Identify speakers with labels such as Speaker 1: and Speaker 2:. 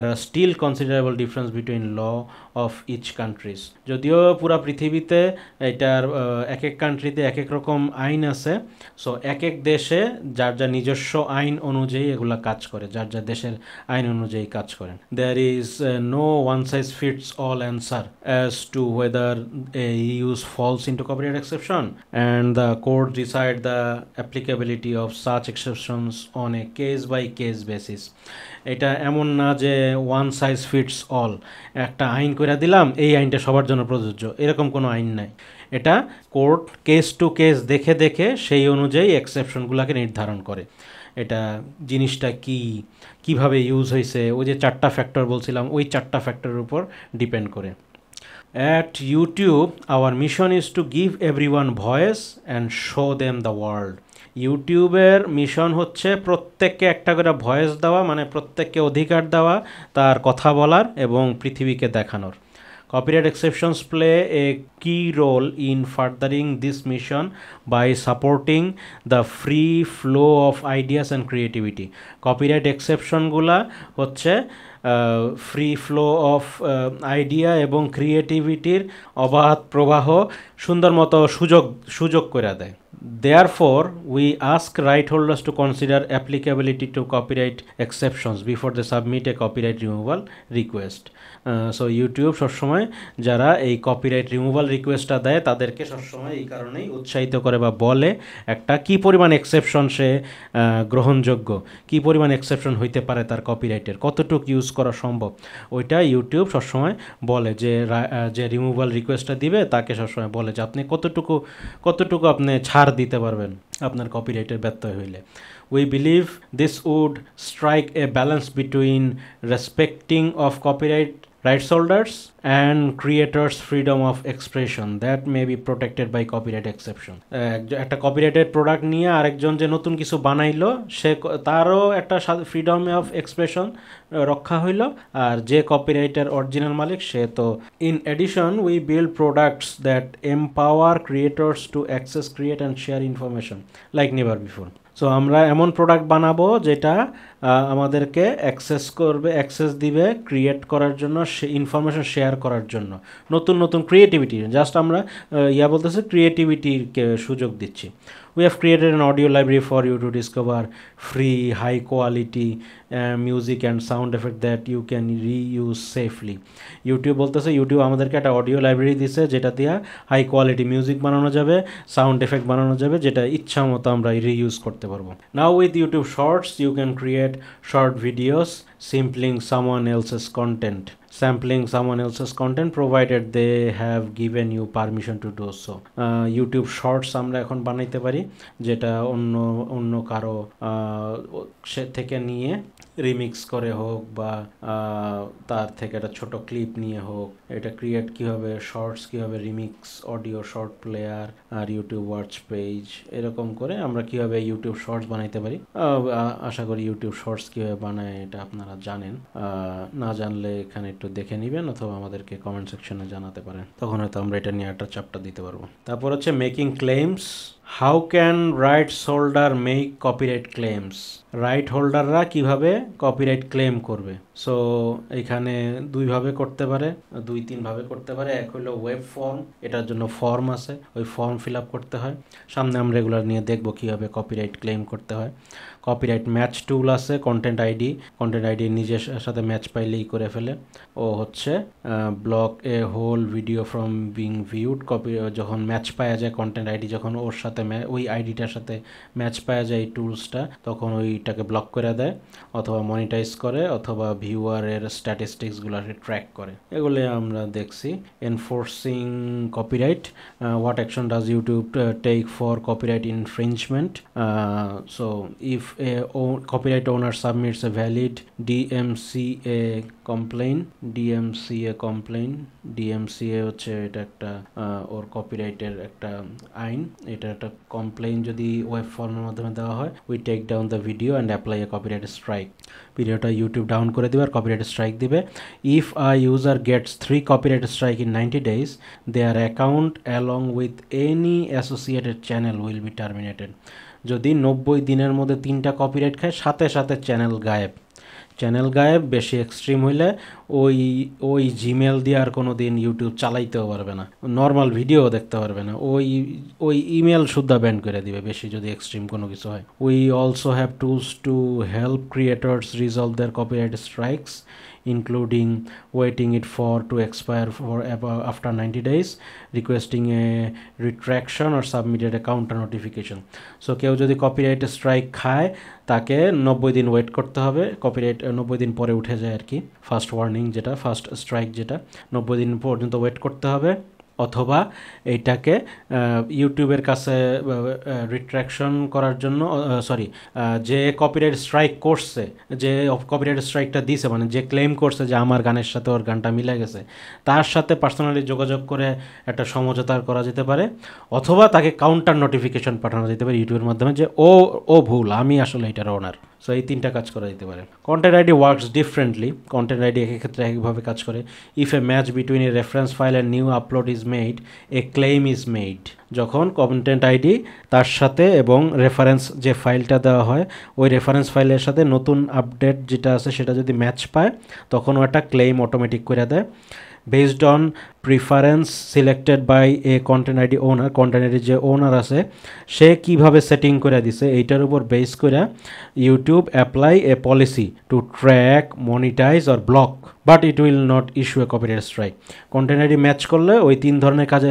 Speaker 1: Still considerable difference between law of each countries. যদিও পুরা পৃথিবীতে এটার এক এক কান্ট্রিতে এক এক রকম আইন আছে, সো এক এক দেশে যার যার নিজস্ব আইন অনুযায়ী এগুলা কাজ করে, যার যার দেশের আইন অনুযায়ী কাজ করে। There is no one size fits all answer as to whether use falls into copyright exception and the court decide the applicability of such exceptions on a case by case basis. এটা এমন না যে one size fits all, একটা আইন করে দিলাম এই আইনটা সবার জন্য প্রযোজ্য, এরকম কোনো আইন নাই। এটা কোর্ট কেস টু কেস দেখে দেখে সেই অনুযায়ী এক্সেপশনগুলোকে নির্ধারণ করে। এটা জিনিসটা কিভাবে ইউজ হয়েছে, ওই যে 4টা ফ্যাক্টর বলছিলাম, ওই 4টা ফ্যাক্টরের উপর ডিপেন্ড করে। At YouTube, our mission is to give everyone voice and show them the world. ইউটিউবের মিশন হচ্ছে প্রত্যেককে একটা করে ভয়েস দেওয়া, মানে প্রত্যেককে অধিকার দেওয়া তার কথা বলার এবং পৃথিবীকে দেখানোর। Copyright exceptions play a key role in furthering this mission by supporting the free flow of ideas and creativity. Copyright exception গুলা হচ্ছে ফ্রি ফ্লো অফ আইডিয়া এবং ক্রিয়েটিভিটির অবাধ প্রবাহ সুন্দর মতো সুযোগ করে দেয়। Therefore, we ask right holders to consider applicability to copyright exceptions before they submit a copyright removal request. So YouTube সবসময় যারা এই কপিরাইট রিমুভাল রিকোয়েস্টটা দেয় তাদেরকে সবসময় এই কারণেই উৎসাহিত করে বা বলে একটা কী পরিমাণ এক্সেপশন সে গ্রহণযোগ্য, কী পরিমাণ এক্সেপশন হইতে পারে তার কপিরাইটের, কতটুকু ইউজ করা সম্ভব, ওইটা ইউটিউব সবসময় বলে। যে রিমুভাল রিকোয়েস্টটা দিবে তাকে সবসময় বলে যে আপনি কতটুকু আপনি ছাড় দিতে পারবেন আপনার কপিরাইটের ব্যত্যয় হইলে। We believe this would strike a balance between respecting of copyright rights holders and creators' freedom of expression that may be protected by copyright exception. একটা কপিরাইটেড প্রোডাক্ট নিয়ে আরেকজন যে নতুন কিছু বানাইলো সে তারও একটা ফ্রিডম অফ এক্সপ্রেশন রক্ষা হইল, আর যে কপিরাইটের অরিজিনাল মালিক সে তো। In addition we build products that empower creators to access, create and share information like never before. So আমরা এমন প্রোডাক্ট বানাবো যেটা আমাদেরকে অ্যাক্সেস দিবে ক্রিয়েট করার জন্য, ইনফরমেশন শেয়ার করার জন্য, নতুন ক্রিয়েটিভিটি, জাস্ট আমরা বলতেছে ক্রিয়েটিভিটিকে সুযোগ দিচ্ছি। We have created an audio library for you to discover free, high quality music and sound effect that you can reuse safely. YouTube বলতেছে, ইউটিউব আমাদেরকে একটা অডিও লাইব্রেরি দিছে যেটা দিয়ে হাই কোয়ালিটি মিউজিক বানানো যাবে, সাউন্ড এফেক্ট বানানো যাবে, যেটা ইচ্ছা মতো আমরা রিইউজ করতে পারবো। Now with YouTube shorts you can create short videos sampling someone else's content provided they have given you permission to do so. YouTube shorts আমরা এখন বানাইতে পারি যেটা অন্য কারো সে থেকে নিয়ে রিমিক্স করে হোক বা তার থেকে একটা ছোট ক্লিপ নিয়ে হোক, এটা ক্রিয়েট কীভাবে, শর্টস কীভাবে, রিমিক্স অডিও, শর্ট প্লেয়ার আর ইউটিউব ওয়াচ পেজ, এরকম করে আমরা কীভাবে ইউটিউব শর্টস বানাইতে পারি। আশা করি ইউটিউব শর্টস কীভাবে বানায় এটা আপনারা জানেন, না জানলে এখানে একটু দেখে নেবেন অথবা আমাদেরকে কমেন্ট সেকশনে জানাতে পারেন, তখন হয়তো আমরা এটা নিয়ে একটা চ্যাপ্টার দিতে পারবো। তারপর হচ্ছে making claims. How can rights holder make copyright claims? Right হোল্ডাররা কিভাবে কপিরাইট ক্লেম করবে? সো এখানে দুইভাবে করতে পারে, 2-3 ভাবে করতে পারে। এক হলো ওয়েব ফর্ম, এটার জন্য ফর্ম আছে, ওই ফর্ম ফিল আপ করতে হয়। সামনে আমরা এগুলো নিয়ে দেখবো কীভাবে কপিরাইট ক্লেম করতে হয়। কপিরাইট ম্যাচ টুল আছে, কন্টেন্ট আইডি নিজের সাথে ম্যাচ পাইলেই করে ফেলে। ও হচ্ছে block a whole video from being viewed. যখন ম্যাচ পাওয়া যায়, কন্টেন্ট আইডি যখন ওর সাথে ওই আইডিটার সাথে ম্যাচ পাওয়া যায় এই টুলসটা, তখন ওইটাকে ব্লক করে দেয় অথবা মনিটাইজ করে অথবা ভিউয়ারের স্ট্যাটিস্টিক্সগুলোকে ট্র্যাক করে। এগুলো আমরা দেখছি। Enforcing copyright, what action does YouTube take for copyright infringement? So if a copyright owner submits a valid DMCA DMCA হচ্ছে এটা একটা ওর কপিরাইটের একটা আইন। এটা একটা কমপ্লেইন যদি ওয়েব ফর্মের মাধ্যমে দেওয়া হয়, we take down the video and apply a copyright strike. ভিডিওটা ইউটিউব ডাউন করে দিবে আর কপিরাইট স্ট্রাইক দিবে। If a user gets 3 copyright strike in 90 days, their account along with any associated channel will be terminated. যদি 90 দিনের মধ্যে 3টা copyright খায়, সাথে সাথে চ্যানেল গায়েব। চ্যানেল গায়েব বেশি এক্সট্রিম হইলে ওই ওই জিমেল দিয়ে আর কোনো দিন ইউটিউব চালাইতেও পারবে না, নর্মাল ভিডিও দেখতে পারবে না, ওই ইমেল সুদ্ধা ব্যান করে দিবে বেশি যদি এক্সট্রিম কোনো কিছু হয়। We also have tools to help creators resolve their copyright strikes, including waiting it for to expire for after 90 days, requesting a retraction or submitted a counter notification. So কেউ যদি copyright strike খায় তাকে 90 দিন wait করতে হবে, copyright 90 দিন পরে উঠে যায় আর কি, ফার্স্ট ওয়ার্নিং যেটা, ফার্স্ট স্ট্রাইক যেটা, 90 দিন পর্যন্ত ওয়েট করতে হবে, অথবা এইটাকে ইউটিউবের কাছে রিট্র্যাকশন করার জন্য, সরি, যে কপিরাইট স্ট্রাইক করছে, যে কপিরাইট স্ট্রাইকটা দিছে, মানে যে ক্লেম করছে যে আমার গানের সাথে ওর গানটা মিলে গেছে, তার সাথে পার্সোনালি যোগাযোগ করে একটা সমঝোতা করা যেতে পারে, অথবা তাকে কাউন্টার নোটিফিকেশন পাঠানো যেতে পারে ইউটিউবের মাধ্যমে যে ও ভুল, আমি আসলে এটার ওনার। সো এই 3টা কাজ করা যেতে পারে। Content ID works differently, content ID এক ক্ষেত্রে একভাবে কাজ করে। If A match between A reference file and new upload is made, A claim is made. যখন কন্টেন্ট আইডি তার সাথে এবং রেফারেন্স যে ফাইলটা দেওয়া হয় ওই রেফারেন্স ফাইলের সাথে নতুন আপডেট যেটা আছে সেটা যদি ম্যাচ পায় তখন ও একটা ক্লেম অটোমেটিক করে দেয়। Based on preference selected by a content ID owner, content ID যে ওনার আছে সে কীভাবে সেটিং করে দিছে এইটার উপর বেস করে YouTube apply a policy to track, monetize or block, but it will not issue a copyright strike. Content ID match করলে ওই 3 ধরনের কাজে